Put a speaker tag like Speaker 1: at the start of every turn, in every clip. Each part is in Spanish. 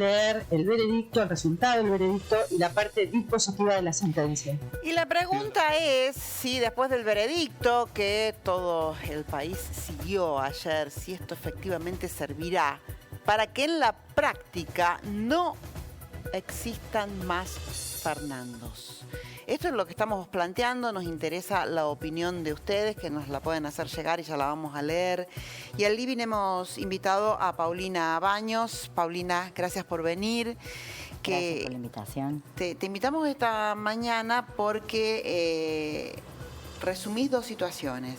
Speaker 1: leer el veredicto, el resultado del veredicto y la parte dispositiva de la sentencia.
Speaker 2: Y la pregunta es si después del veredicto que todo el país siguió ayer, si esto efectivamente servirá para que en la práctica no existan más Fernandos. Esto es lo que estamos planteando, nos interesa la opinión de ustedes, que nos la pueden hacer llegar y ya la vamos a leer. Y al living hemos invitado a Paulina Baños. Paulina, gracias por venir.
Speaker 3: Gracias por la invitación.
Speaker 2: Te invitamos esta mañana porque resumís dos situaciones.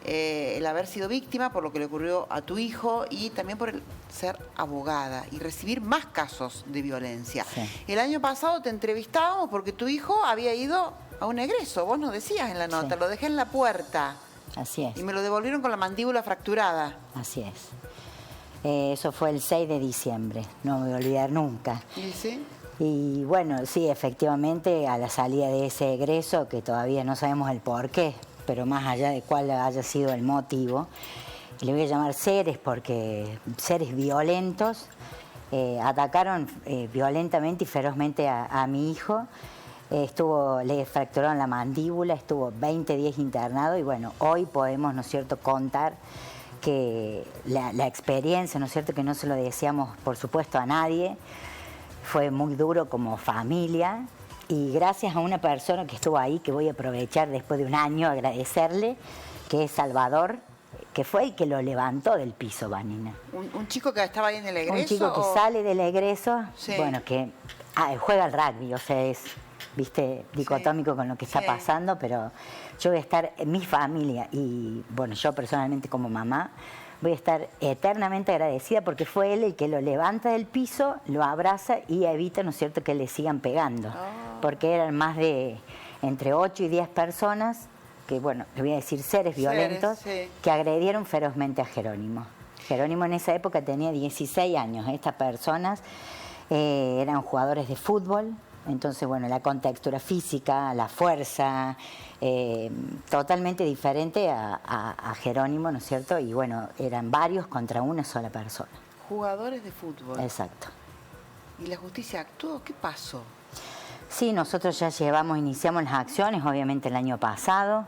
Speaker 2: El haber sido víctima por lo que le ocurrió a tu hijo y también por el ser abogada y recibir más casos de violencia.
Speaker 3: Sí.
Speaker 2: El año pasado te entrevistábamos porque tu hijo había ido a un egreso, vos nos decías en la nota,
Speaker 3: Sí.
Speaker 2: Lo dejé en la puerta.
Speaker 3: Así es.
Speaker 2: Y me lo devolvieron con la mandíbula fracturada.
Speaker 3: Así es. Eso fue el 6 de diciembre, no me voy a olvidar nunca.
Speaker 2: ¿Y sí?
Speaker 3: Y bueno, sí, efectivamente, a la salida de ese egreso, que todavía no sabemos el porqué, pero más allá de cuál haya sido el motivo, le voy a llamar seres porque seres violentos atacaron violentamente y ferozmente a mi hijo. Le fracturaron la mandíbula, estuvo 20 días internado y bueno, hoy podemos, ¿no es cierto?, contar que la experiencia, ¿no es cierto?, que no se lo deseamos, por supuesto, a nadie. Fue muy duro como familia y gracias a una persona que estuvo ahí, que voy a aprovechar después de un año, agradecerle, que es Salvador, que fue el que lo levantó del piso, Vanina.
Speaker 2: ¿Un chico que estaba ahí en el egreso?
Speaker 3: Un chico que sale del egreso,
Speaker 2: sí,
Speaker 3: bueno, que juega al rugby, o sea, es, viste, dicotómico, sí, con lo que está, sí, pasando, pero yo voy a estar, en mi familia y, bueno, yo personalmente como mamá, voy a estar eternamente agradecida porque fue él el que lo levanta del piso, lo abraza y evita, ¿no es cierto?, que le sigan pegando. Oh. Porque eran más de entre 8 y 10 personas, que bueno, le voy a decir seres violentos, sí, que agredieron ferozmente a Jerónimo. Jerónimo en esa época tenía 16 años. Estas personas eran jugadores de fútbol. Entonces, bueno, la contextura física, la fuerza, totalmente diferente a Jerónimo, ¿no es cierto? Y bueno, eran varios contra una sola persona.
Speaker 2: Jugadores de fútbol.
Speaker 3: Exacto.
Speaker 2: ¿Y la justicia actuó? ¿Qué pasó?
Speaker 3: Sí, nosotros ya iniciamos las acciones, obviamente el año pasado.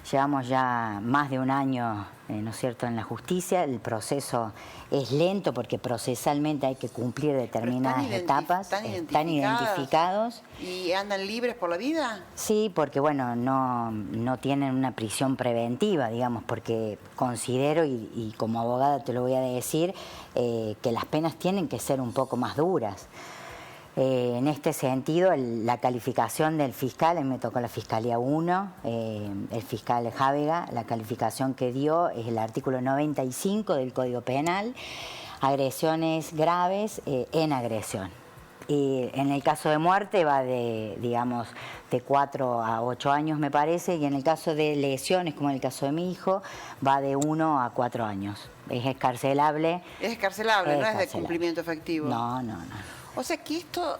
Speaker 3: Llevamos ya más de un año, ¿no es cierto?, en la justicia. El proceso es lento porque procesalmente hay que cumplir determinadas etapas. Están identificados.
Speaker 2: ¿Y andan libres por la vida?
Speaker 3: Sí, porque bueno, no tienen una prisión preventiva, digamos, porque considero, y como abogada te lo voy a decir, que las penas tienen que ser un poco más duras. En este sentido, la calificación del fiscal, me tocó la Fiscalía 1, el fiscal Jávega, la calificación que dio es el artículo 95 del Código Penal, agresiones graves en agresión. Y en el caso de muerte va digamos, de 4 a 8 años, me parece, y en el caso de lesiones, como en el caso de mi hijo, va de 1 a 4 años. Es escarcelable.
Speaker 2: Es escarcelable, no es de cumplimiento efectivo.
Speaker 3: No.
Speaker 2: O sea que esto,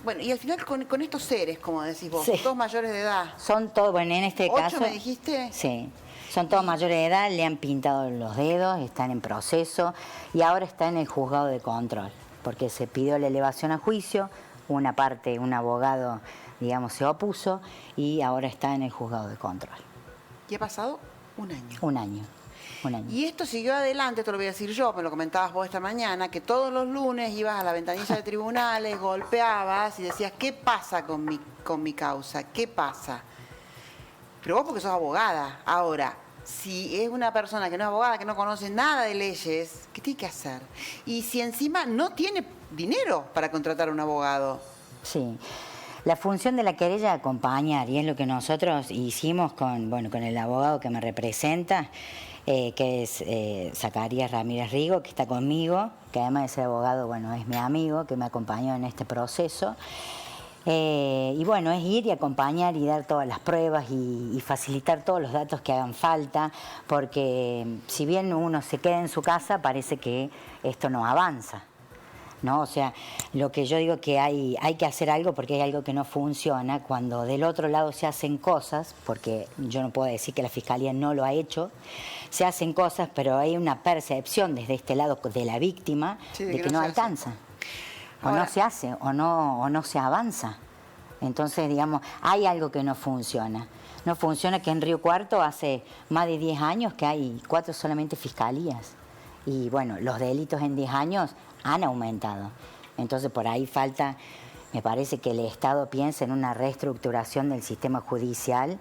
Speaker 2: bueno, y al final con estos seres, como decís vos,
Speaker 3: sí,
Speaker 2: todos mayores de edad.
Speaker 3: Son todos, bueno, en este caso...
Speaker 2: ¿8 me dijiste?
Speaker 3: Sí, son todos mayores de edad, le han pintado los dedos, están en proceso y ahora está en el juzgado de control, porque se pidió la elevación a juicio, una parte, un abogado, digamos, se opuso y ahora está en el juzgado de control.
Speaker 2: ¿Y ha pasado un año?
Speaker 3: Un año.
Speaker 2: Y esto siguió adelante, te lo voy a decir yo, me lo comentabas vos esta mañana, que todos los lunes ibas a la ventanilla de tribunales, golpeabas y decías, ¿qué pasa con mi causa? ¿Qué pasa? Pero vos porque sos abogada. Ahora, si es una persona que no es abogada, que no conoce nada de leyes, ¿qué tiene que hacer? Y si encima no tiene dinero para contratar a un abogado.
Speaker 3: Sí. La función de la querella es acompañar, y es lo que nosotros hicimos con el abogado que me representa, que es Zacarías Ramírez Rigo, que está conmigo, que además de ser abogado, bueno, es mi amigo, que me acompañó en este proceso. Y bueno, es ir y acompañar y dar todas las pruebas y facilitar todos los datos que hagan falta, porque si bien uno se queda en su casa, parece que esto no avanza, ¿no? O sea, lo que yo digo que hay que hacer algo porque hay algo que no funciona. Cuando del otro lado se hacen cosas, porque yo no puedo decir que la Fiscalía no lo ha hecho, se hacen cosas, pero hay una percepción desde este lado de la víctima, sí, de que no alcanza. o no se hace, o no se avanza. Entonces, digamos, hay algo que no funciona. No funciona que en Río Cuarto hace más de 10 años que hay 4 solamente fiscalías. Y bueno, los delitos en 10 años han aumentado. Entonces, por ahí falta, me parece que el Estado piensa en una reestructuración del sistema judicial,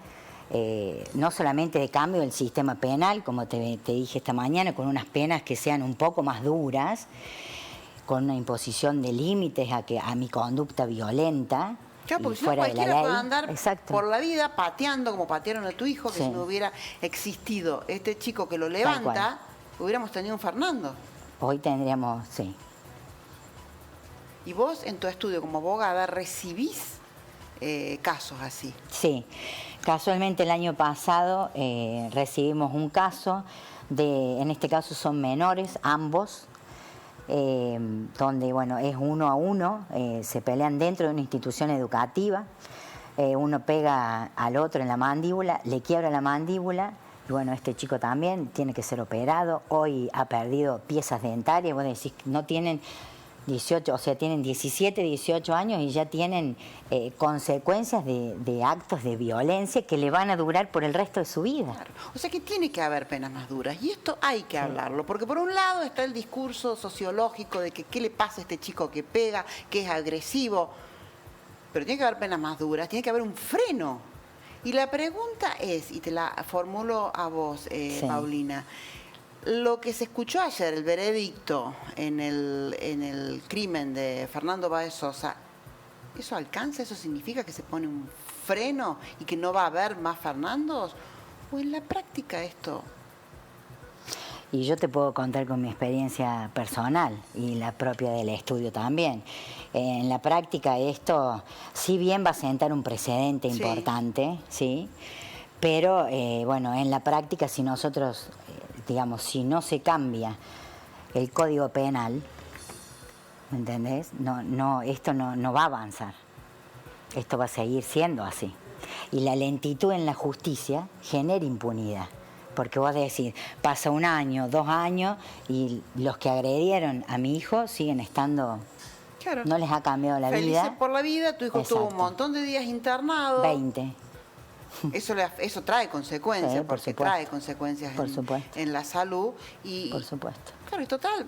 Speaker 3: no solamente de cambio del sistema penal, como te dije esta mañana, con unas penas que sean un poco más duras, con una imposición de límites a mi conducta violenta.
Speaker 2: Claro, porque si no
Speaker 3: fuera de la
Speaker 2: cualquiera
Speaker 3: ley.
Speaker 2: puede andar
Speaker 3: Exacto.
Speaker 2: por la vida pateando como patearon a tu hijo, que
Speaker 3: Sí.
Speaker 2: si no hubiera existido este chico que lo levanta, hubiéramos tenido un Fernando.
Speaker 3: Hoy tendríamos, sí.
Speaker 2: Y vos en tu estudio como abogada recibís casos así.
Speaker 3: Sí, casualmente el año pasado recibimos un caso en este caso son menores, ambos, donde bueno, es 1 a 1, se pelean dentro de una institución educativa, uno pega al otro en la mandíbula, le quiebra la mandíbula, y bueno, este chico también tiene que ser operado, hoy ha perdido piezas dentarias, vos decís, no tienen 18, o sea, tienen 17, 18 años y ya tienen consecuencias de actos de violencia que le van a durar por el resto de su vida.
Speaker 2: Claro. O sea que tiene que haber penas más duras. Y esto hay que hablarlo, porque por un lado está el discurso sociológico de que qué le pasa a este chico que pega, que es agresivo, pero tiene que haber penas más duras, tiene que haber un freno. Y la pregunta es, y te la formulo a vos, Paulina, lo que se escuchó ayer, el veredicto en el crimen de Fernando Báez Sosa, ¿eso alcanza? ¿Eso significa que se pone un freno y que no va a haber más Fernandos? ¿O en la práctica esto?
Speaker 3: Y yo te puedo contar con mi experiencia personal y la propia del estudio también. En la práctica esto, si bien va a sentar un precedente importante, ¿sí? Pero bueno, en la práctica si nosotros, digamos, si no se cambia el Código Penal, ¿me entendés? Esto no va a avanzar. Esto va a seguir siendo así. Y la lentitud en la justicia genera impunidad. Porque vos decís, pasa 1 año, 2 años y los que agredieron a mi hijo siguen estando,
Speaker 2: Claro.
Speaker 3: no les ha cambiado la
Speaker 2: Felices
Speaker 3: vida.
Speaker 2: por la vida, tu hijo tuvo un
Speaker 3: Exacto.
Speaker 2: montón de días internado.
Speaker 3: 20.
Speaker 2: Eso trae consecuencias,
Speaker 3: Sí, por
Speaker 2: porque
Speaker 3: supuesto.
Speaker 2: trae consecuencias
Speaker 3: Por supuesto.
Speaker 2: en la salud. Y,
Speaker 3: Por supuesto.
Speaker 2: Claro, y total,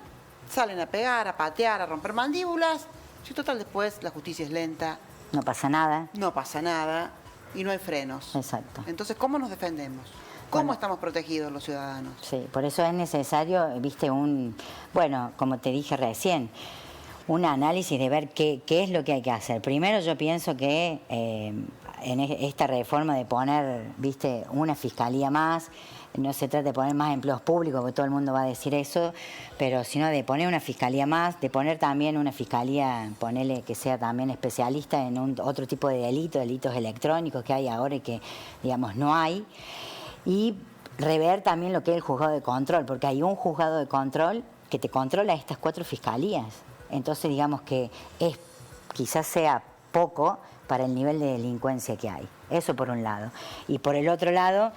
Speaker 2: salen a pegar, a patear, a romper mandíbulas. Y total, después la justicia es lenta,
Speaker 3: No pasa nada.
Speaker 2: no pasa nada y no hay frenos.
Speaker 3: Exacto.
Speaker 2: Entonces, ¿cómo nos defendemos? ¿Cómo
Speaker 3: Bueno.
Speaker 2: estamos protegidos los ciudadanos?
Speaker 3: Sí, por eso es necesario, viste, bueno, como te dije recién, un análisis de ver qué es lo que hay que hacer. Primero yo pienso que en esta reforma de poner, viste, una fiscalía más, no se trata de poner más empleos públicos, porque todo el mundo va a decir eso, pero sino de poner una fiscalía más, de poner también una fiscalía, ponerle que sea también especialista en otro tipo de delitos electrónicos que hay ahora y que, digamos, no hay. Y rever también lo que es el juzgado de control, porque hay un juzgado de control que te controla estas 4 fiscalías. Entonces, digamos que quizás sea poco para el nivel de delincuencia que hay. Eso por un lado. Y por el otro lado,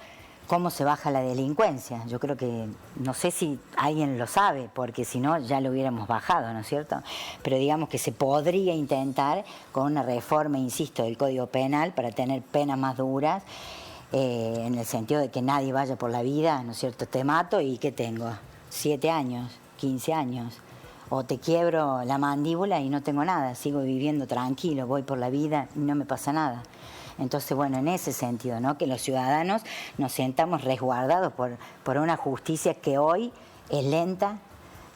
Speaker 3: ¿cómo se baja la delincuencia? Yo creo que, no sé si alguien lo sabe, porque si no ya lo hubiéramos bajado, ¿no es cierto? Pero digamos que se podría intentar con una reforma, insisto, del Código Penal para tener penas más duras, en el sentido de que nadie vaya por la vida, ¿no es cierto? Te mato y ¿qué tengo? 7 años, 15 años. O te quiebro la mandíbula y no tengo nada, sigo viviendo tranquilo, voy por la vida y no me pasa nada. Entonces, bueno, en ese sentido, ¿no? Que los ciudadanos nos sentamos resguardados por una justicia que hoy es lenta,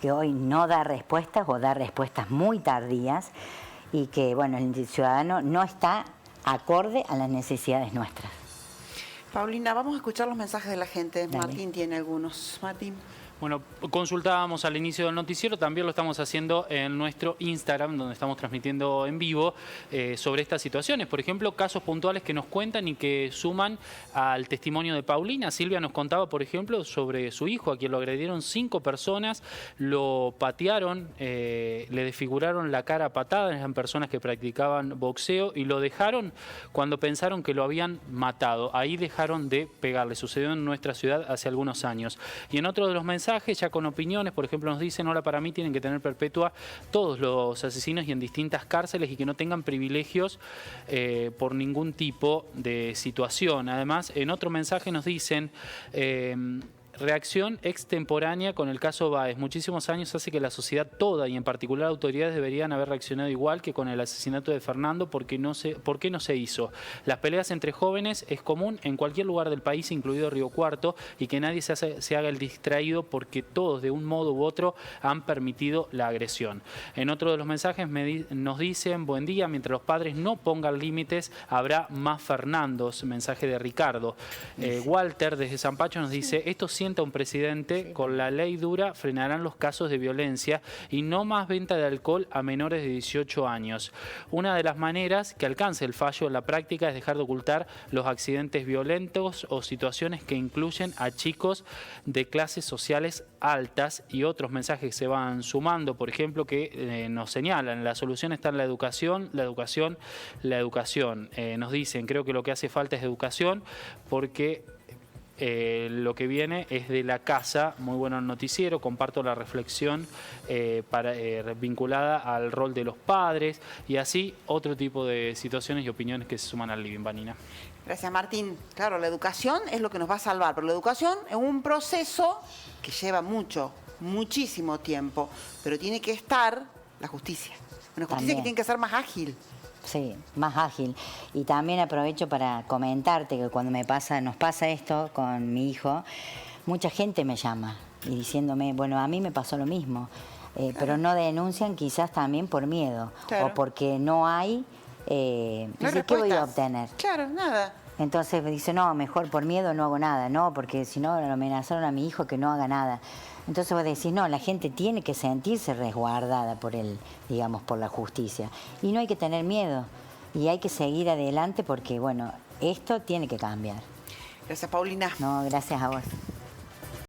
Speaker 3: que hoy no da respuestas o da respuestas muy tardías y que, bueno, el ciudadano no está acorde a las necesidades nuestras.
Speaker 2: Paulina, vamos a escuchar los mensajes de la gente.
Speaker 3: Dale.
Speaker 2: Martín tiene algunos. Martín.
Speaker 4: Bueno, consultábamos al inicio del noticiero, también lo estamos haciendo en nuestro Instagram, donde estamos transmitiendo en vivo sobre estas situaciones. Por ejemplo, casos puntuales que nos cuentan y que suman al testimonio de Paulina. Silvia nos contaba, por ejemplo, sobre su hijo, a quien lo agredieron 5 personas, lo patearon, le desfiguraron la cara a patadas, eran personas que practicaban boxeo y lo dejaron cuando pensaron que lo habían matado. Ahí dejaron de pegarle. Sucedió en nuestra ciudad hace algunos años. Y en otro de los mensajes mensajes ya con opiniones. Por ejemplo, nos dicen: hola, para mí tienen que tener perpetua todos los asesinos y en distintas cárceles y que no tengan privilegios por ningún tipo de situación. Además, en otro mensaje nos dicen: reacción extemporánea con el caso Báez. Muchísimos años hace que la sociedad toda y en particular autoridades deberían haber reaccionado igual que con el asesinato de Fernando. ¿Por qué no se hizo? Las peleas entre jóvenes es común en cualquier lugar del país, incluido Río Cuarto, y que nadie se haga el distraído porque todos de un modo u otro han permitido la agresión. En otro de los mensajes nos dicen: buen día, mientras los padres no pongan límites habrá más Fernandos. Mensaje de Ricardo. Walter desde San Pacho nos dice: esto sienta un presidente, con la ley dura frenarán los casos de violencia y no más venta de alcohol a menores de 18 años. Una de las maneras que alcance el fallo en la práctica es dejar de ocultar los accidentes violentos o situaciones que incluyen a chicos de clases sociales altas. Y otros mensajes que se van sumando, por ejemplo, que nos señalan: la solución está en la educación, la educación, la educación. Nos dicen: creo que lo que hace falta es educación porque lo que viene es de la casa. Muy bueno el noticiero, comparto la reflexión vinculada al rol de los padres y así otro tipo de situaciones y opiniones que se suman al living, Vanina.
Speaker 2: Gracias, Martín. Claro, la educación es lo que nos va a salvar, pero la educación es un proceso que lleva muchísimo tiempo, pero tiene que estar la justicia. Una justicia
Speaker 3: También.
Speaker 2: que tiene que ser más ágil.
Speaker 3: Sí, más ágil. Y también aprovecho para comentarte que cuando nos pasa esto con mi hijo, mucha gente me llama y diciéndome: bueno, a mí me pasó lo mismo, pero no denuncian quizás también por miedo,
Speaker 2: claro,
Speaker 3: o porque no hay, dice, ¿qué voy a obtener?
Speaker 2: Claro, nada.
Speaker 3: Entonces me dice: no, mejor por miedo no hago nada, no, porque si no lo amenazaron a mi hijo que no haga nada. Entonces vos decís: no, la gente tiene que sentirse resguardada por por la justicia. Y no hay que tener miedo. Y hay que seguir adelante porque, bueno, esto tiene que cambiar.
Speaker 2: Gracias, Paulina.
Speaker 3: No, gracias a vos.